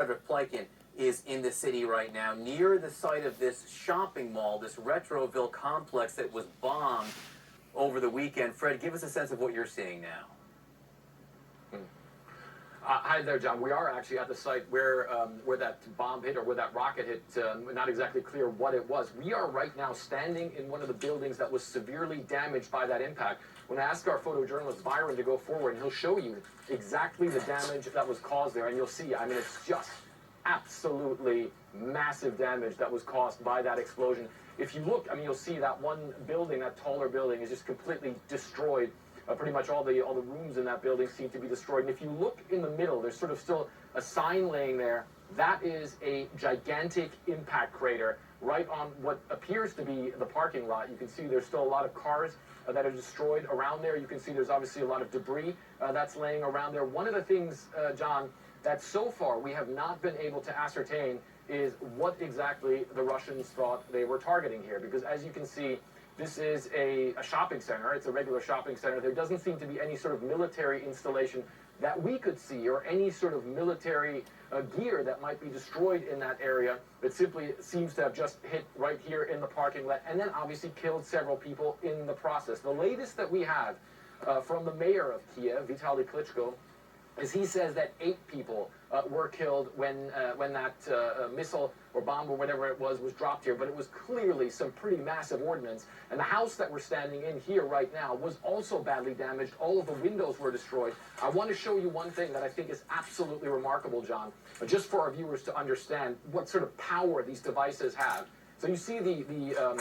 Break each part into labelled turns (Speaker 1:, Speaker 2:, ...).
Speaker 1: Frederick Plykin is in the city right now, near the site of this shopping mall, this Retroville complex that was bombed over the weekend. Fred, give us a sense of what you're seeing now.
Speaker 2: Hi there, John. We are actually at the site where that bomb hit, or where that rocket hit. Not exactly clear what it was. We are right now standing in one of the buildings that was severely damaged by that impact. When I ask our photojournalist Byron to go forward, and he'll show you exactly the damage that was caused there, and you'll see, I mean, it's just absolutely massive damage that was caused by that explosion. If you look, I mean, you'll see that one building, that taller building, is just completely destroyed. Pretty much all the rooms in that building seem to be destroyed. And if you look in the middle, there's sort of still a sign laying there. That is a gigantic impact crater right on what appears to be the parking lot. You can see there's still a lot of cars that are destroyed around there. You can see there's obviously a lot of debris that's laying around there. One of the things, John, that so far we have not been able to ascertain is what exactly the Russians thought they were targeting here. Because as you can see, this is a shopping center. It's a regular shopping center. There doesn't seem to be any sort of military installation that we could see, or any sort of military gear that might be destroyed in that area. It simply seems to have just hit right here in the parking lot, and then obviously killed several people in the process. The latest that we have from the mayor of Kyiv, Vitaly Klitschko, is he says that 8 people were killed when that missile or bomb or whatever it was dropped here. But it was clearly some pretty massive ordnance. And the house that we're standing in here right now was also badly damaged. All of the windows were destroyed. I want to show you one thing that I think is absolutely remarkable, John, just for our viewers to understand what sort of power these devices have. So you see the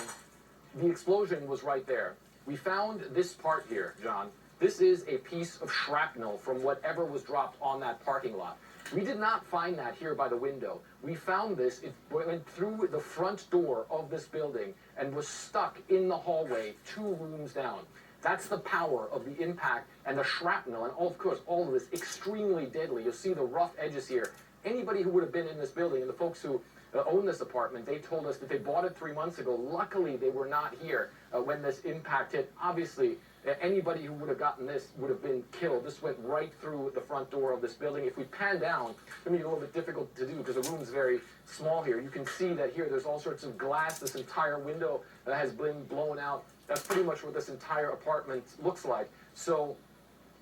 Speaker 2: explosion was right there. We found this part here, John. This is a piece of shrapnel from whatever was dropped on that parking lot. We did not find that here by the window. We found this, it went through the front door of this building and was stuck in the hallway 2 rooms down. That's the power of the impact and the shrapnel, and of course all of this extremely deadly. You'll see the rough edges here. Anybody who would have been in this building, and the folks who own this apartment, they told us that they bought it 3 months ago. Luckily, they were not here when this impact hit. Obviously, anybody who would have gotten this would have been killed. This went right through the front door of this building. If we pan down, it's going to be a little bit difficult to do because the room's very small here. You can see that here there's all sorts of glass. This entire window has been blown out. That's pretty much what this entire apartment looks like. So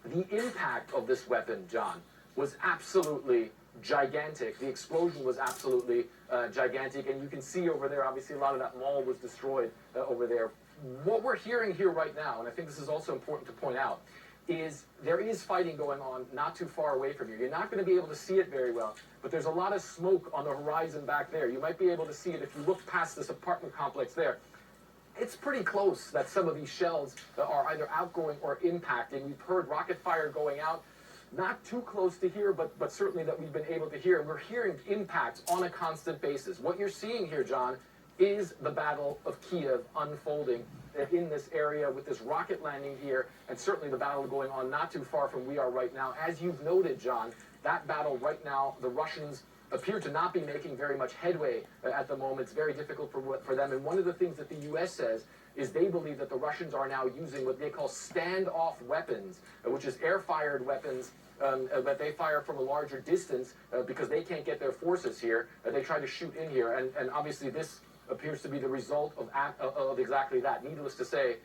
Speaker 2: the impact of this weapon, John, was absolutely gigantic. The explosion was absolutely gigantic. And you can see over there, obviously, a lot of that mall was destroyed over there. What we're hearing here right now, and I think this is also important to point out, is there is fighting going on not too far away from you. You're not going to be able to see it very well, but there's a lot of smoke on the horizon back there. You might be able to see it if you look past this apartment complex there. It's pretty close that some of these shells are either outgoing or impacting. We've heard rocket fire going out. Not too close to here, but certainly that we've been able to hear. And we're hearing impacts on a constant basis. What you're seeing here, John, is the Battle of Kyiv unfolding in this area with this rocket landing here, and certainly the battle going on not too far from we are right now. As you've noted, John, that battle right now, the Russians appear to not be making very much headway at the moment. It's very difficult for them. And one of the things that the U.S. says is they believe that the Russians are now using what they call standoff weapons, which is air-fired weapons that they fire from a larger distance because they can't get their forces here. They try to shoot in here, and obviously this appears to be the result of exactly that. Needless to say,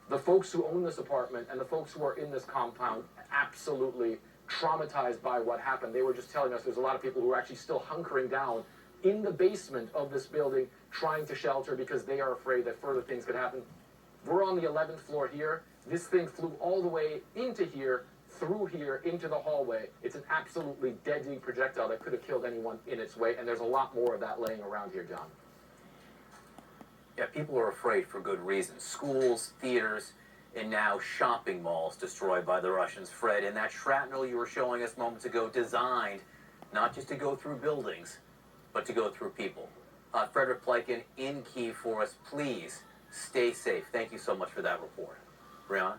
Speaker 2: the folks who own this apartment and the folks who are in this compound absolutely traumatized by what happened. They were just telling us there's a lot of people who are actually still hunkering down in the basement of this building trying to shelter because they are afraid that further things could happen. We're on the 11th floor here. This thing flew all the way into here, through here, into the hallway. It's an absolutely deadly projectile that could have killed anyone in its way, and there's a lot more of that laying around here, John.
Speaker 1: Yeah, people are afraid for good reason. Schools, theaters, and now shopping malls destroyed by the Russians. Fred, and that shrapnel you were showing us moments ago, designed not just to go through buildings, but to go through people. Frederick Plykin in Kyiv for us. Please stay safe. Thank you so much for that report. Brianna?